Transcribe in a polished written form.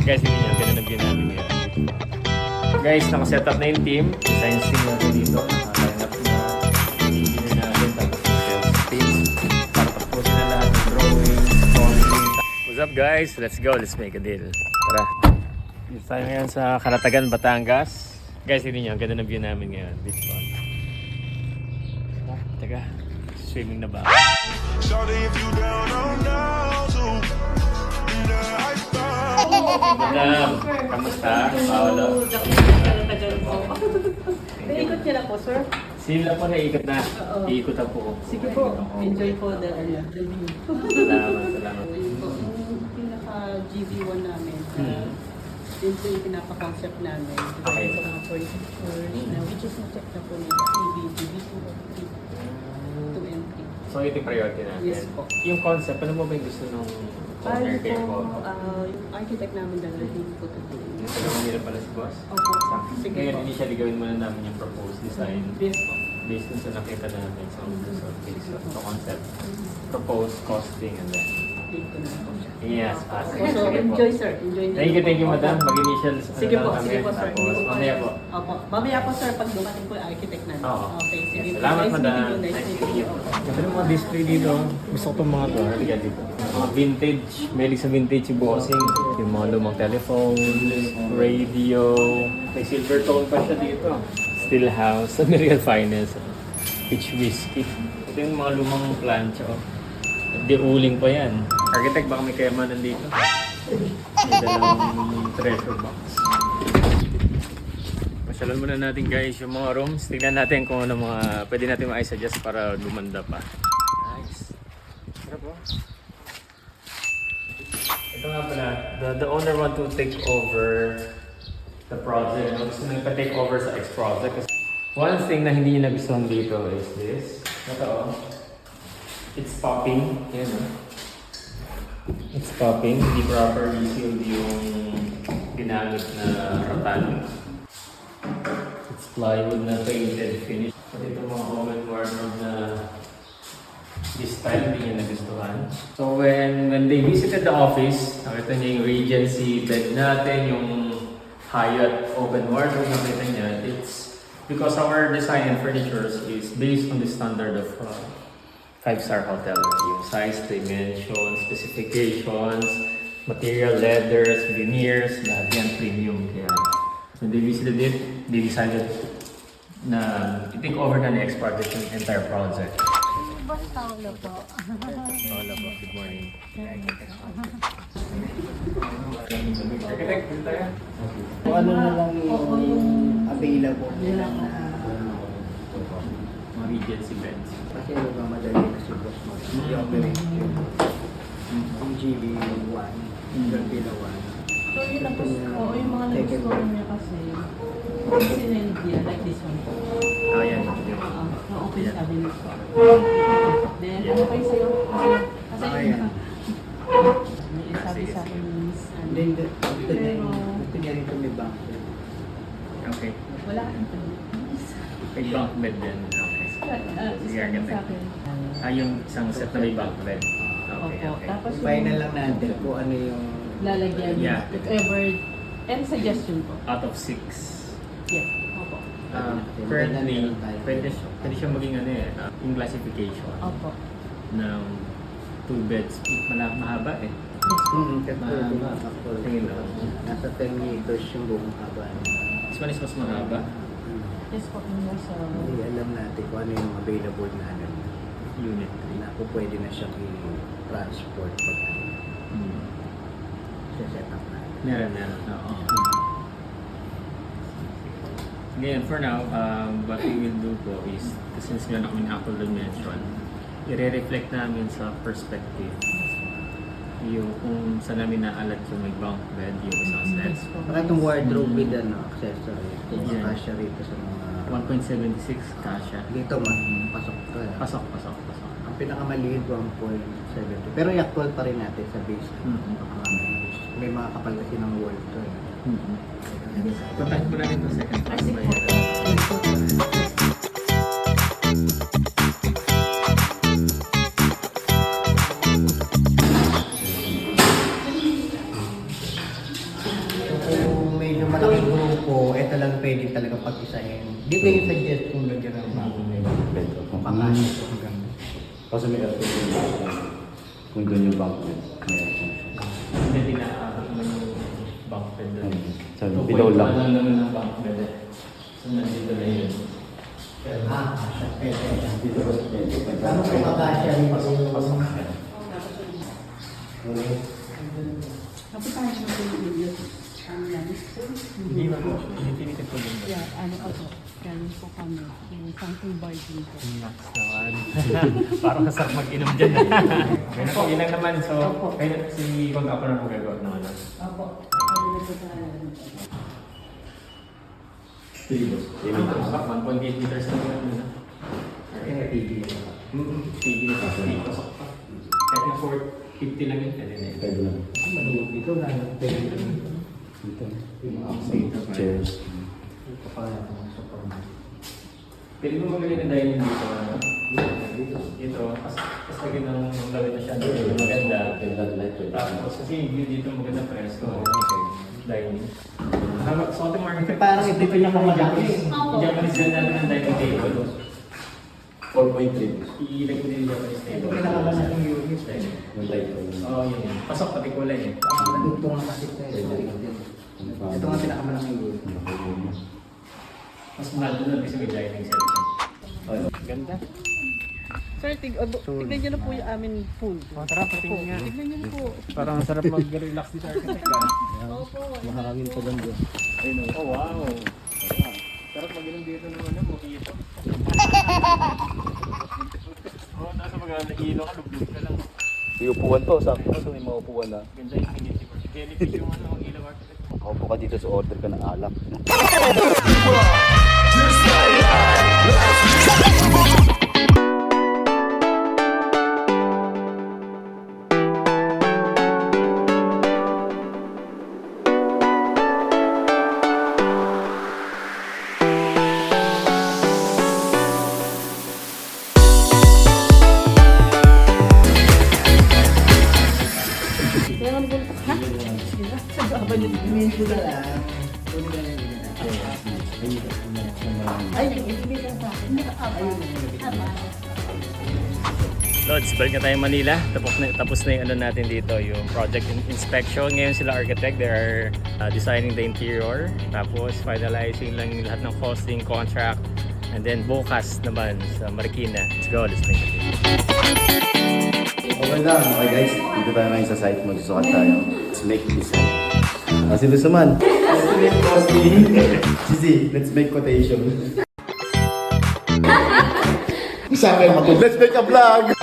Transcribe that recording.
Guys, hindi nyo, ganun ang ginamit ngayon. Guys, nakaset up na yung team. Design team natin dito. Nakaline up na engineer natin. Tapos yung sales team. Para tapusin na lahat ng drawings, calling. What's up guys? Let's go. Let's make a deal. Tara. Dito tayo ngayon sa Calatagan, Batangas. Guys, hindi nyo, ganun ang view namin ngayon. Beach front. Teka, swimming na ba? Madam, kamusta? Paolo? Naikot niya na po, sir. Sila po na ikot na. Iikot po. Sige po. Enjoy po the view. Salamat. Yung pinaka-GV1 namin. Yun po yung pinapa-concept namin. Okay. Sa mga furnitures na which is na-check na po nila. GV2 and 3. So, ito yung priority natin. Yes po. Yung concept, ano mo ba yung gusto nung owner kayo po? Yung architect namin dalahin po ito. Ito naman nila pala si boss? Opo. Sige Ngayon, po. initially gawin muna namin yung proposed design. Yes po. Based dun sa nakita namin sa concept, proposed costing, and then Take ko na po siya. yes, So, sige po. enjoy sir. Enjoy na. Thank you madam. Mag-initial Sige po, sige po sir. Tapos mamaya po. Opo. Mamaya po sir, pag dumating po yung architect namin. Oo. Okay, sige po. Salamat, Nice madam. meeting you, nice meeting you. Ito yung mga display dito. Gusto ko itong mga to. Halika dito. Mga vintage. Mahilig sa vintage yung bossing. Yung mga lumang telephone, radio. May silver tone pa siya dito. Still house. American finest. Peach whiskey. Ito yung mga lumang plancha. Di uling pa yan. Architect, baka may kayamanan dito. May dalang treasure box. Pasyalan muna natin guys yung mga rooms. Tignan natin kung ano mga pwede natin ma-suggest para lumanda pa. Nice. Sarap po. Ito nga pala, the owner want to take over the project. Gusto nang pa-take over sa ex-project. One thing na hindi niya nagustuhan dito is this. Ito. It's popping. Yan o. It's popping. Hindi properly sealed yung ginamit na rattan. It's plywood na painted finish. At ito mga oven wardrobe na this style hindi niya nagustuhan. So when they visited the office, nakita niya yung Regency bed natin, yung Hyatt open wardrobe, nakita niya, it's because our design and furnitures is based on the standard of 5-star hotel. Yung size, dimension, specifications, material, leathers, veneers, lahat yan premium. Kaya when they visited it, they decided na i-take over na next project yung entire project. Boss Paolo po. Paolo po, good morning. Architect, dito tayo. Kung ano na lang yung available nila na Mga Regency beds. kasi nagmamadali na si Boss Mark. I-operate yung GV1, yung Garbila 1. So yun ang yung mga nagustuhan niya kasi sinend niya like this one po. Ayan. Na open cabinet po. Then ano kayo sa'yo? Kasi Ayan. may sabi sa akin is Then, gusto niya rin may bank. Okay. wala kang internet. May bunk bed din. Okay. Sige, Sabi sa architect. akin. Yung isang set na may bunk bed. Okay, Opo. okay. Tapos Final lang natin kung ano yung lalagyan Yeah. whatever and suggestion po. Out of 6. Yes. Opo. Currently, pwede siya maging ano yung classification Opo. ng 2 beds. Mahaba eh. Yes po. Tingin lang. Nasa 10 meters yung buong haba. This one is mas mahaba. Yes po. Yung sa Hindi alam natin kung ano yung available na ano. Unit Na kung pwede na siyang i-transport pag 3. set up natin. Meron. Oo. Ngayon, for now, what we will do po is, since meron kami Apple Dimension, i-reflect namin sa perspective yung kung saan namin naalat yung may bunk bed, yung isang set. yes po. Para itong wardrobe with accessory, kung Yeah. makasya rito sa mga... 1.76 kasha. Dito pasok to. Pasok. Ang pinakamaliit 1.70. Pero i-actual pa rin natin sa base. Baka may mga kapal kasi ng wall to. Puntahan ko na rin ito second floor. Kasi May, po, ito lang pwede talaga pag-isahin. Di ba yung suggest kung lagyan ng bagong bed? Pakasya po hanggang. Kasi may aircon yung kung doon yung bunk bed. May aircon siya. Hindi tinaabot mo yung bunk bed doon. Sabi, below lang. Ano naman ang bunk bed eh. So nandito na yun. Kasya, pwede. Dito ba sa medyo? Ano kung makasya rin po yung Tapos tayo siya po yung video. Ano yan? Hindi ba po? Hindi tinitig ko din ba? Yeah, ano ako. Galing po kami. Yung something bar dito. Relax naman. Parang kasarap mag-inom dyan. Kaya po, yun lang naman. So, kaya si Kong ako na magagawa ng ano. Opo. Ano na po tayo? Sige boss. Ang 1.8 liters na naman yun. Kaya TV. TV na pa. Pasok pa. Kahit na 450 lang yun. Pwede na yun. Pwede lang. Maluwag dito na yung pwede. Dito. Yung Chairs. Ito pa lang ang sofa. Pwede mo magaling na dining dito. Ano? Ito. Tapos lagi nang lawin na siya. Maganda. Ganda light. Tapos kasi yung view dito maganda presko. Dining. So, ito market. Parang ito yung pinakamalaki. Japanese din natin ang dining table. 4.3. I-like ko din yung Japanese Ito table. pinakamalaki yung unit. Yung light ko. Oo, yun. Pasok pati kulay eh. Nagdugtong ang kasi ito. Ito nga pinakamalaki yung unit. Mas mahal doon kasi may dining set siya. Ganda. Sir, tignan nyo na po yung amin food. Tara, patingin nga. Tignan nyo na po. Parang masarap mag-relax dito architect ka. Opo. Mahangin pa ganda. Oh, wow. Sarap mag-inom dito naman ng mojito. Oh, nasa mag-ilo ka, lublog ka lang. May upuan to. Sakto kasi may mga upuan na. Ganda yung community bar. Jellyfish yung ano, ang ilaw architect. Kaupo ka dito sa order ka ng alak. Kaya naman po. Ha? Sige na. Sabi niyo. Imin ko na lang. Ay, ibigay lang sa akin. Lods, balik na tayo Manila. Tapos na yung ano natin dito, yung project inspection. Ngayon sila architect, they are designing the interior. Tapos finalizing lang yung lahat ng costing, contract. And then bukas naman sa Marikina. Let's go, let's make it. Okay lang. Okay guys, dito tayo ngayon sa site. Magsusukat tayo. Let's make design. Kasi gusto man. Estimate costing. Sisi, let's make quotation. Sa akin, let's make a vlog!